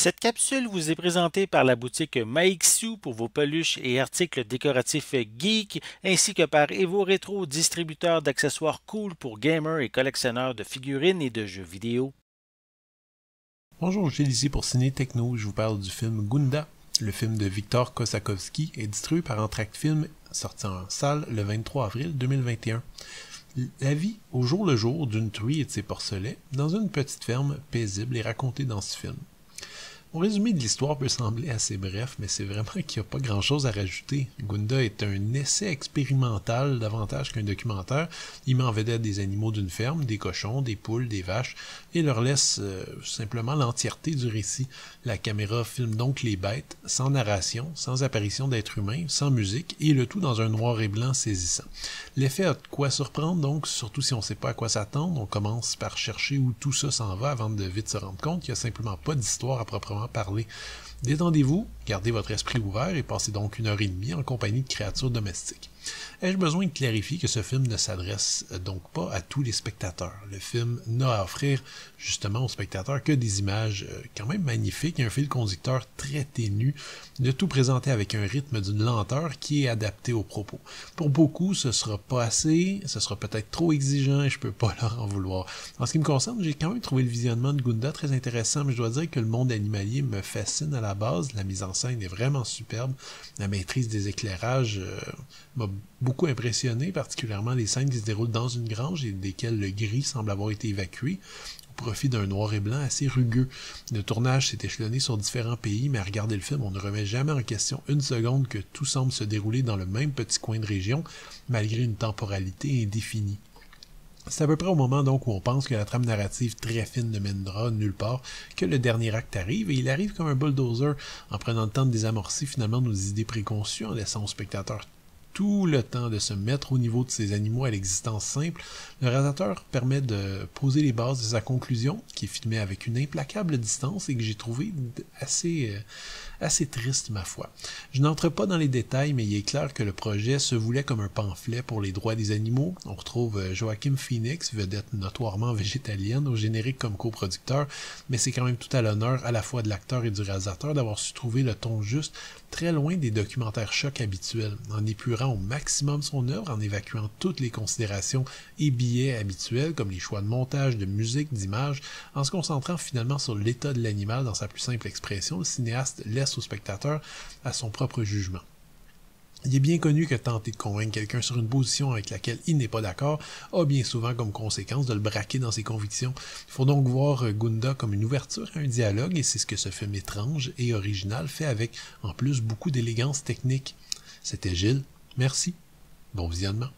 Cette capsule vous est présentée par la boutique Maixu pour vos peluches et articles décoratifs geek, ainsi que par Evo Retro, distributeur d'accessoires cool pour gamers et collectionneurs de figurines et de jeux vidéo. Bonjour, Gilles ici pour Ciné Techno. Je vous parle du film Gunda. Le film de Viktor Kossakovsky est distribué par Entracte Film, sorti en salle le 23 avril 2021. La vie au jour le jour d'une truie et de ses porcelets dans une petite ferme paisible est racontée dans ce film. Mon résumé de l'histoire peut sembler assez bref, mais c'est vraiment qu'il n'y a pas grand-chose à rajouter. Gunda est un essai expérimental davantage qu'un documentaire. Il met en vedette des animaux d'une ferme, des cochons, des poules, des vaches, et leur laisse simplement l'entièreté du récit. La caméra filme donc les bêtes, sans narration, sans apparition d'êtres humains, sans musique, et le tout dans un noir et blanc saisissant. L'effet a de quoi surprendre donc, surtout si on ne sait pas à quoi s'attendre. On commence par chercher où tout ça s'en va avant de vite se rendre compte qu'il n'y a simplement pas d'histoire à proprement parler. Détendez-vous, gardez votre esprit ouvert et passez donc 1 heure et demie en compagnie de créatures domestiques. Ai-je besoin de clarifier que ce film ne s'adresse donc pas à tous les spectateurs? Le film n'a à offrir justement aux spectateurs que des images quand même magnifiques et un fil conducteur très ténu, de tout présenter avec un rythme d'une lenteur qui est adapté au propos. Pour beaucoup, ce sera pas assez, ce sera peut-être trop exigeant et je peux pas leur en vouloir. En ce qui me concerne, j'ai quand même trouvé le visionnement de Gunda très intéressant, mais je dois dire que le monde animalier me fascine à la base. La mise en scène est vraiment superbe, la maîtrise des éclairages m'a beaucoup impressionné, particulièrement les scènes qui se déroulent dans une grange et desquelles le gris semble avoir été évacué au profit d'un noir et blanc assez rugueux. Le tournage s'est échelonné sur différents pays, mais à regarder le film, on ne remet jamais en question une seconde que tout semble se dérouler dans le même petit coin de région, malgré une temporalité indéfinie. C'est à peu près au moment donc où on pense que la trame narrative très fine ne mènera nulle part que le dernier acte arrive, et il arrive comme un bulldozer en prenant le temps de désamorcer finalement nos idées préconçues, en laissant au spectateur tout le temps de se mettre au niveau de ces animaux à l'existence simple. Le réalisateur permet de poser les bases de sa conclusion, qui est filmée avec une implacable distance et que j'ai trouvé assez triste, ma foi. Je n'entre pas dans les détails, mais il est clair que le projet se voulait comme un pamphlet pour les droits des animaux. On retrouve Joaquin Phoenix, vedette notoirement végétalienne, au générique comme coproducteur, mais c'est quand même tout à l'honneur à la fois de l'acteur et du réalisateur d'avoir su trouver le ton juste, très loin des documentaires chocs habituels, en épurant au maximum son œuvre, en évacuant toutes les considérations et biais habituels comme les choix de montage, de musique, d'image, en se concentrant finalement sur l'état de l'animal dans sa plus simple expression. Le cinéaste laisse au spectateur à son propre jugement. Il est bien connu que tenter de convaincre quelqu'un sur une position avec laquelle il n'est pas d'accord a bien souvent comme conséquence de le braquer dans ses convictions. Il faut donc voir Gunda comme une ouverture à un dialogue, et c'est ce que ce film étrange et original fait avec, en plus, beaucoup d'élégance technique. C'était Gilles, merci, bon visionnement.